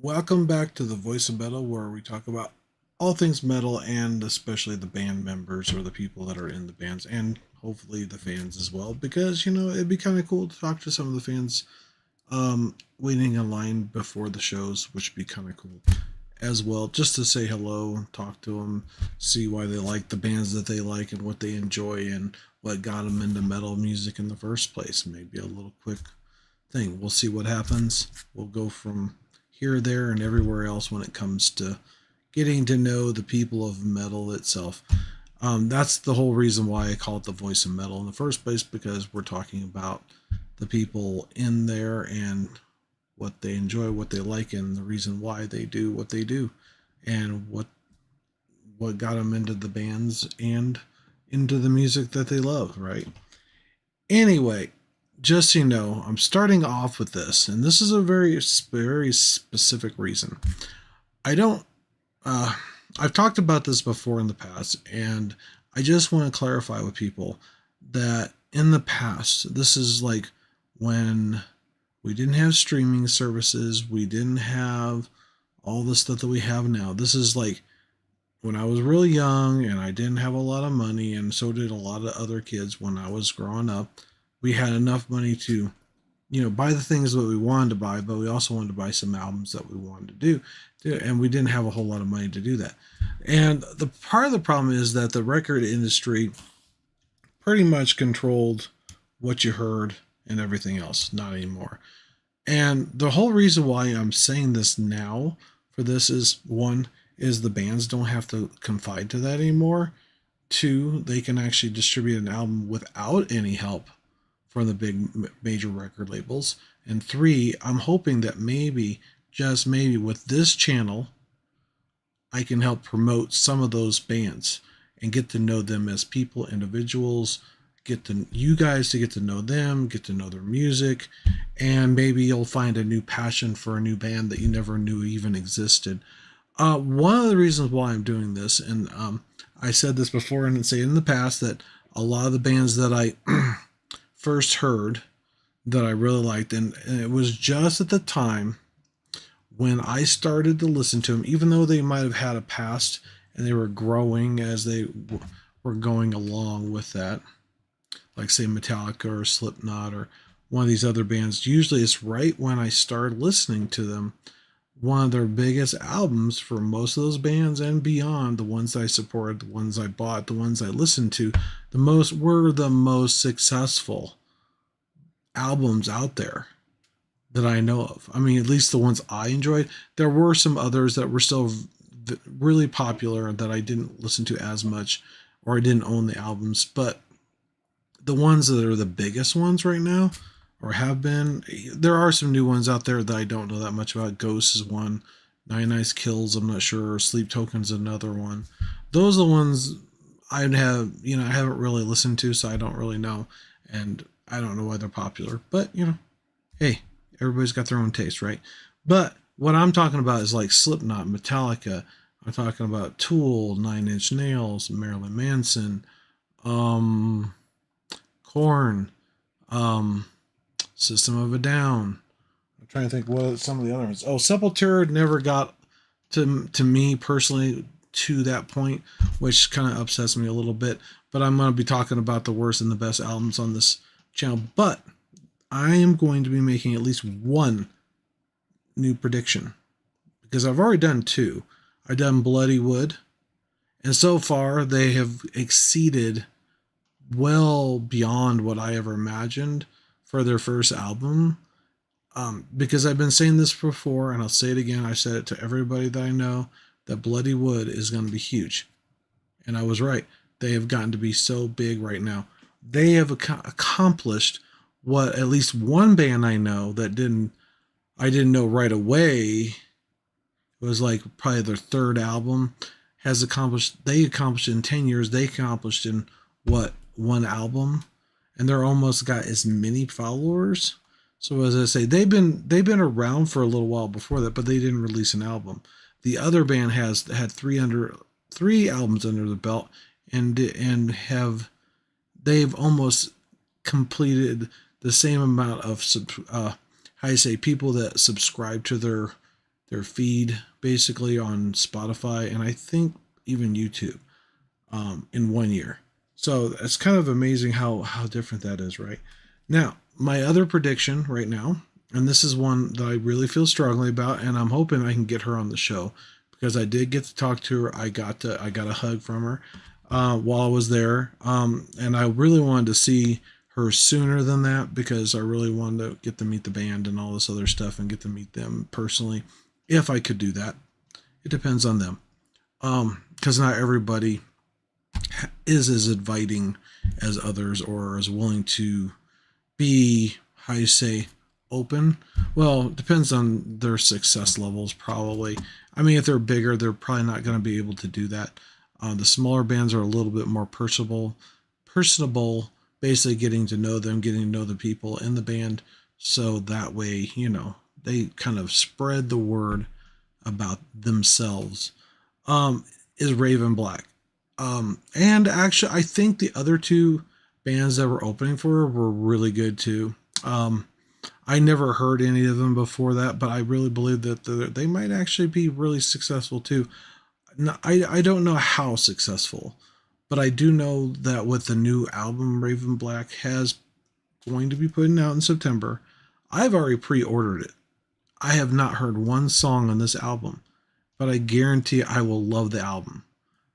Welcome back to the Voice of Metal, where we talk about all things metal and especially the band members or the people that are in the bands and hopefully the fans as well. Because it'd be kind of cool to talk to some of the fans waiting in line before the shows, which would be kind of cool as well, just to say hello and talk to them, see why they like the bands that they like and what they enjoy and what got them into metal music in the first place. Maybe a little quick thing. We'll see what happens. We'll go from here, there, and everywhere else when it comes to getting to know the people of metal itself. That's the whole reason why I call it the voice of metal in the first place, because we're talking about the people in there and what they enjoy, what they like, and the reason why they do what they do, and what got them into the bands and into the music that they love, right? Anyway, just so you know, I'm starting off with this, and this is a very specific reason. I don't. Uh, I've talked about this before in the past, and I just want to clarify with people that in the past, this is like when we didn't have streaming services, we didn't have all the stuff that we have now. This is like when I was really young and I didn't have a lot of money, and so did a lot of other kids when I was growing up. We had enough money to, buy the things that we wanted to buy, but we also wanted to buy some albums that we wanted to do. And we didn't have a whole lot of money to do that. And the part of the problem is that the record industry pretty much controlled what you heard and everything else, not anymore. And the whole reason why I'm saying this now for this is one, is the bands don't have to confide to that anymore. Two, they can actually distribute an album without any help from the big major record labels. And three, I'm hoping that maybe, just maybe, with this channel, I can help promote some of those bands and get to know them as people, individuals, get to you guys to get to know them, get to know their music, and maybe you'll find a new passion for a new band that you never knew even existed. One of the reasons why I'm doing this, and I said this before and say in the past, that a lot of the bands that I first heard that I really liked, and it was just at the time when I started to listen to them, even though they might have had a past and they were growing as they were going along with that, like say Metallica or Slipknot or one of these other bands. Usually it's right when I started listening to them. One of their biggest albums for most of those bands and beyond, the ones I supported, the ones I bought, the ones I listened to, were the most successful albums out there that I know of. I mean, at least the ones I enjoyed. There were some others that were still really popular that I didn't listen to as much, or I didn't own the albums, but the ones that are the biggest ones right now, or have been, there are some new ones out there that I don't know that much about. Ghost is one, Nine Nice Kills, I'm not sure, Sleep Token's another one. Those are the ones I haven't really listened to, so I don't really know, and I don't know why they're popular. But hey, everybody's got their own taste, right? But what I'm talking about is like Slipknot, Metallica. I'm talking about Tool, Nine Inch Nails, Marilyn Manson, um, Korn, um, System of a Down. I'm trying to think what some of the other ones. Oh, Sepultura never got to me personally to that point, which kind of upsets me a little bit. But I'm going to be talking about the worst and the best albums on this channel. But I am going to be making at least one new prediction, because I've already done two. I've done Bloody Wood, and so far they have exceeded well beyond what I ever imagined for their first album. Because I've been saying this before, and I'll say it again. I said it to everybody that I know, that Bloody Wood is going to be huge, and I was right. They have gotten to be so big right now. They have accomplished what at least one band I know that I didn't know right away. It was like probably their third album has accomplished. They accomplished in 10 years. They accomplished in what, one album, and they're almost got as many followers. So as I say, they've been around for a little while before that, but they didn't release an album. The other band has had three albums under the belt, and they've almost completed the same amount of how you say, people that subscribe to their feed basically on Spotify and I think even YouTube in 1 year. So it's kind of amazing how different that is, right? Now, my other prediction right now, and this is one that I really feel strongly about, and I'm hoping I can get her on the show because I did get to talk to her. I got a hug from her while I was there, and I really wanted to see her sooner than that because I really wanted to get to meet the band and all this other stuff and get to meet them personally if I could do that. It depends on them because not everybody is as inviting as others or as willing to be, how you say, open. Well, it depends on their success levels, probably. I mean, if they're bigger, they're probably not going to be able to do that. The smaller bands are a little bit more personable, basically getting to know them, getting to know the people in the band. So that way, they kind of spread the word about themselves. Is Raven Black. And actually, I think the other two bands that were opening for her were really good too. I never heard any of them before that, but I really believe that they might actually be really successful too. No, I don't know how successful, but I do know that with the new album Raven Black has going to be putting out in September, I've already pre-ordered it. I have not heard one song on this album, but I guarantee I will love the album.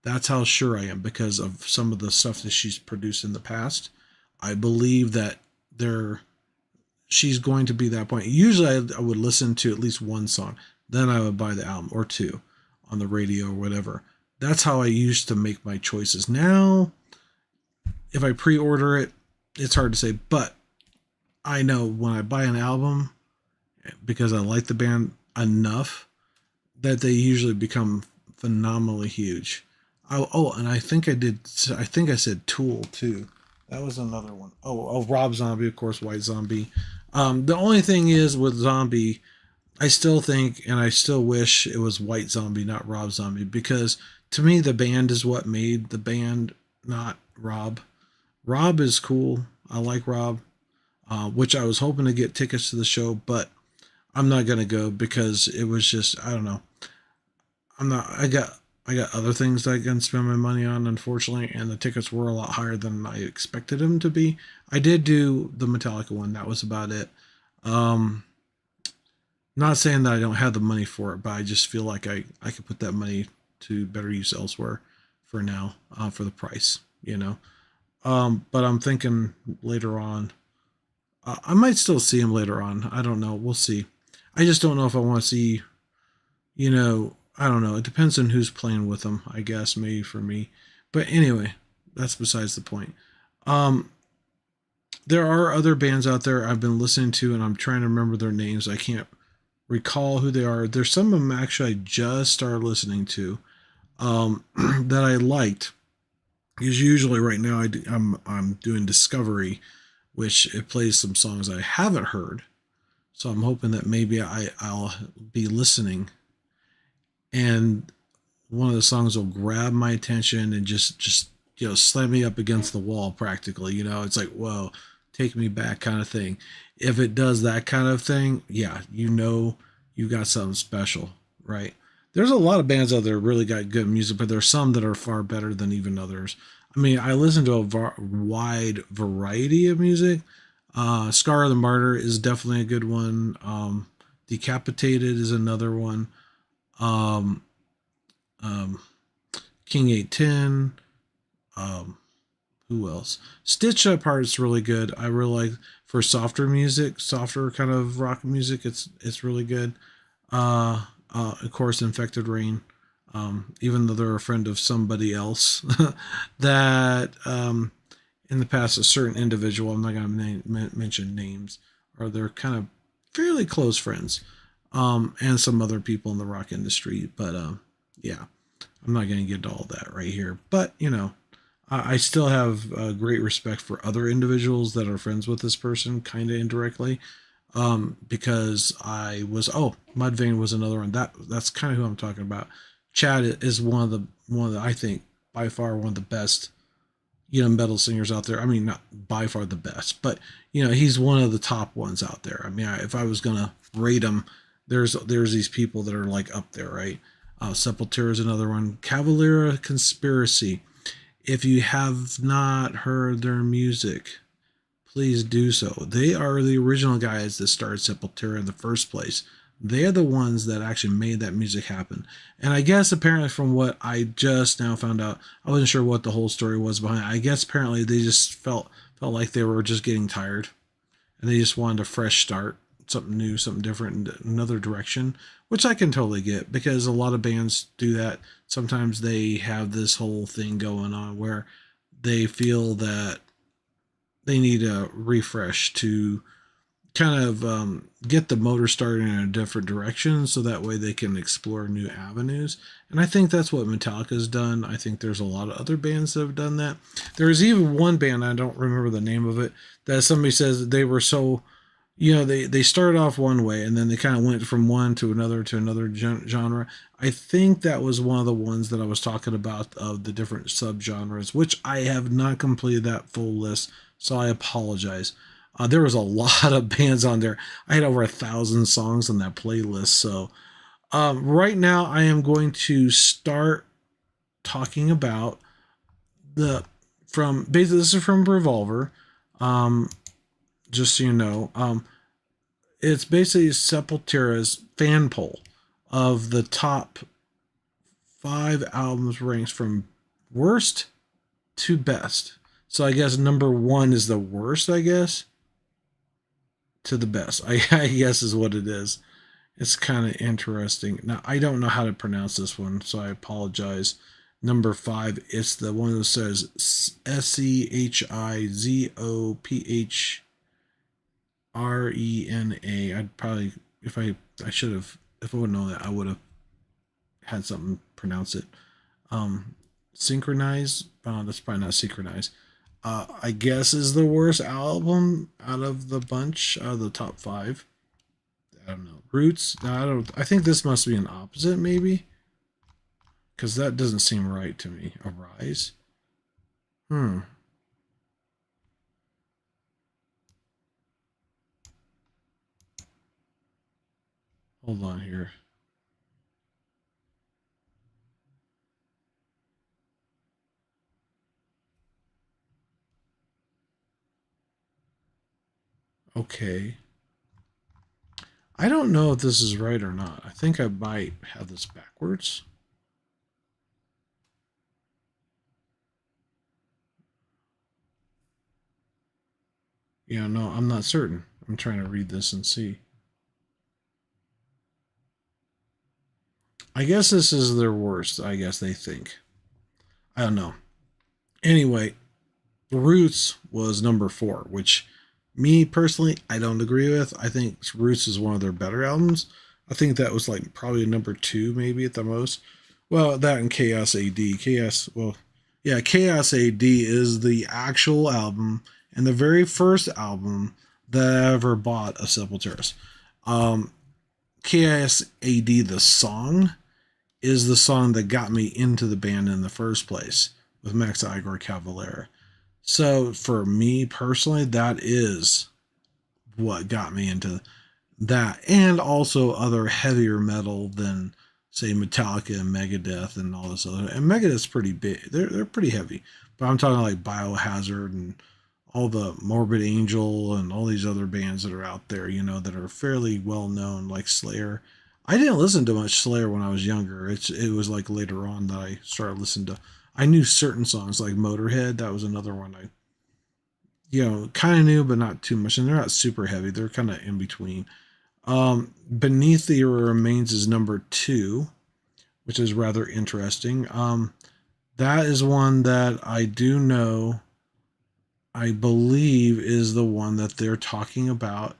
That's how sure I am because of some of the stuff that she's produced in the past. I believe that there she's going to be that point. Usually I would listen to at least one song, then I would buy the album or two on the radio or whatever. That's how I used to make my choices. Now, if I pre-order it, it's hard to say, but I know when I buy an album because I like the band enough that they usually become phenomenally huge. And I think I did. I think I said Tool too. That was another one. Oh, Rob Zombie, of course, White Zombie. The only thing is with Zombie, I still think and I still wish it was White Zombie, not Rob Zombie, because to me the band is what made the band, not Rob. Rob is cool. I like Rob, which I was hoping to get tickets to the show, but I'm not gonna go because it was just I don't know. I'm not. I got other things that I can spend my money on, unfortunately, and the tickets were a lot higher than I expected them to be. I did do the Metallica one. That was about it. Um, Not saying that I don't have the money for it, but I just feel like I could put that money to better use elsewhere for now, for the price. But I'm thinking later on, I might still see him later on. I don't know. We'll see. I just don't know if I want to see, I don't know. It depends on who's playing with them, I guess, maybe for me. But anyway, that's besides the point. Um, there are other bands out there I've been listening to, and I'm trying to remember their names. I can't recall who they are. There's some of them actually I just started listening to that I liked. Because usually right now I'm doing Discovery, which it plays some songs I haven't heard. So I'm hoping that maybe I'll be listening and one of the songs will grab my attention and just slam me up against the wall practically. It's like, whoa, take me back kind of thing. If it does that kind of thing, yeah, you got something special, right? There's a lot of bands out there really got good music, but there's some that are far better than even others. I mean, I listen to a wide variety of music. Scar of the Martyr is definitely a good one. Decapitated is another one. Um, um, King 810. Um, who else? Stitch Apart is really good. I really like for softer music, softer kind of rock music. It's really good. Of course, Infected Rain. Even though they're a friend of somebody else that in the past a certain individual, I'm not going to mention names, or they're kind of fairly close friends, and some other people in the rock industry. But yeah, I'm not going to get into all that right here. But I still have great respect for other individuals that are friends with this person, kind of indirectly, because Mudvayne was another one. That's kind of who I'm talking about. Chad is one of the I think by far one of the best metal singers out there. I mean, not by far the best, but he's one of the top ones out there. I mean, if I was gonna rate him there's these people that are like up there, right? Sepultura is another one. Cavalera Conspiracy. If you have not heard their music, please do so. They are the original guys that started Sepultura in the first place. They are the ones that actually made that music happen. And I guess apparently from what I just now found out, I wasn't sure what the whole story was behind it. I guess apparently they just felt like they were just getting tired and they just wanted a fresh start, something new, something different, in another direction, which I can totally get because a lot of bands do that. Sometimes they have this whole thing going on where they feel that they need a refresh to kind of get the motor started in a different direction so that way they can explore new avenues. And I think that's what Metallica's done. I think there's a lot of other bands that have done that. There's even one band, I don't remember the name of it, that somebody says that they were so, they started off one way and then they kind of went from one to another genre. I think that was one of the ones that I was talking about of the different subgenres, which I have not completed that full list, so I apologize. There was a lot of bands on there. I had over 1,000 songs on that playlist. So right now I am going to start talking about the from basically this is from Revolver. Um, just so you know, it's basically Sepultura's fan poll of the top 5 albums ranks from worst to best. So I guess number one is the worst, I guess, to the best. I guess is what it is. It's kind of interesting. Now I don't know how to pronounce this one, so I apologize. Number 5, it's the one that says Schizophrenia. I'd probably I should have if I would know that I would have had something pronounce it. Um, Synchronize. That's probably not synchronize. I guess is the worst album out of the bunch, out of the top 5. I don't know. Roots. No, I don't. I think this must be an opposite, maybe, because that doesn't seem right to me. Arise. Hmm. Hold on here. Okay. I don't know if this is right or not. I think I might have this backwards. Yeah, no, I'm not certain. I'm trying to read this and see. I guess this is their worst. I guess they think. I don't know. Anyway, Roots was number 4, which me personally, I don't agree with. I think Roots is one of their better albums. I think that was like probably number 2, maybe at the most. Well, that and Chaos AD. Chaos, well, yeah, Chaos AD is the actual album and the very first album that I ever bought of Sepultura's. Um, Chaos AD, the song, is the song that got me into the band in the first place with Max Igor Cavalera. So for me personally, that is what got me into that, and also other heavier metal than say Metallica and Megadeth and all this other. And Megadeth's pretty big; they're pretty heavy. But I'm talking like Biohazard and all the Morbid Angel and all these other bands that are out there, that are fairly well known, like Slayer. I didn't listen to much Slayer when I was younger. It was like later on that I started listening to. I knew certain songs like Motorhead. That was another one I kind of knew, but not too much. And they're not super heavy. They're kind of in between. Beneath the Remains is number 2, which is rather interesting. That is one that I do know, I believe is the one that they're talking about.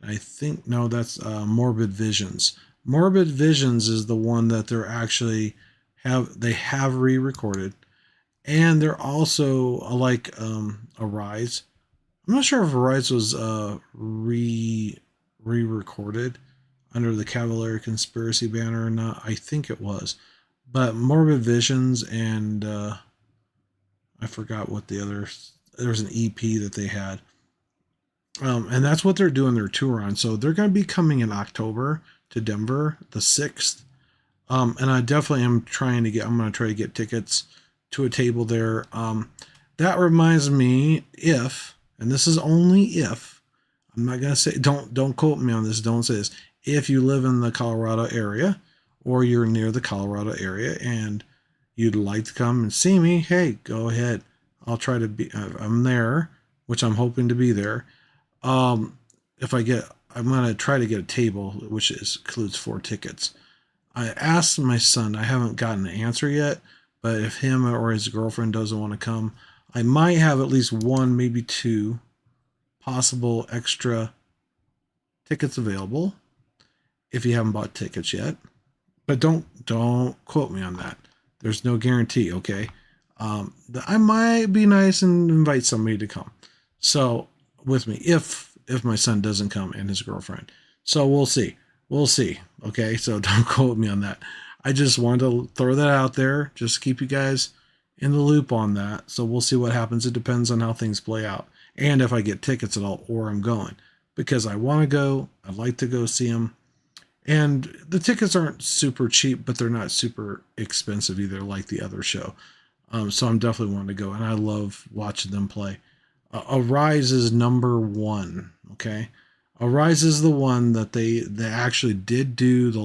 I think, no, that's Morbid Visions. Morbid Visions is the one that they're actually they have re-recorded. And they're also like Arise. I'm not sure if Arise was re-recorded under the Cavalier Conspiracy banner or not. I think it was, but Morbid Visions and I forgot what the other. There was an EP that they had, and that's what they're doing their tour on. So they're going to be coming in October to Denver the 6th. And I definitely am trying to get. I'm going to try to get tickets to a table there. That reminds me, if, and this is only if, I'm not going to say, don't quote me on this. Don't say this. If you live in the Colorado area, or you're near the Colorado area, and you'd like to come and see me, hey, go ahead. I'll try to be. I'm there, which I'm hoping to be there. If I get, I'm going to try to get a table, which includes 4 tickets. I asked my son, I haven't gotten an answer yet, but if him or his girlfriend doesn't want to come, I might have at least one, maybe 2 possible extra tickets available if you haven't bought tickets yet. But don't quote me on that. There's no guarantee, okay? I might be nice and invite somebody to come. So with me, if my son doesn't come and his girlfriend. So we'll see. We'll see. Okay, so don't quote me on that. I just wanted to throw that out there. Just keep you guys in the loop on that. So we'll see what happens. It depends on how things play out and if I get tickets at all or I'm going because I want to go. I'd like to go see them. And the tickets aren't super cheap, but they're not super expensive either, like the other show. So I'm definitely wanting to go, and I love watching them play. Arise is number 1. Okay, Arise is the one that they actually did do the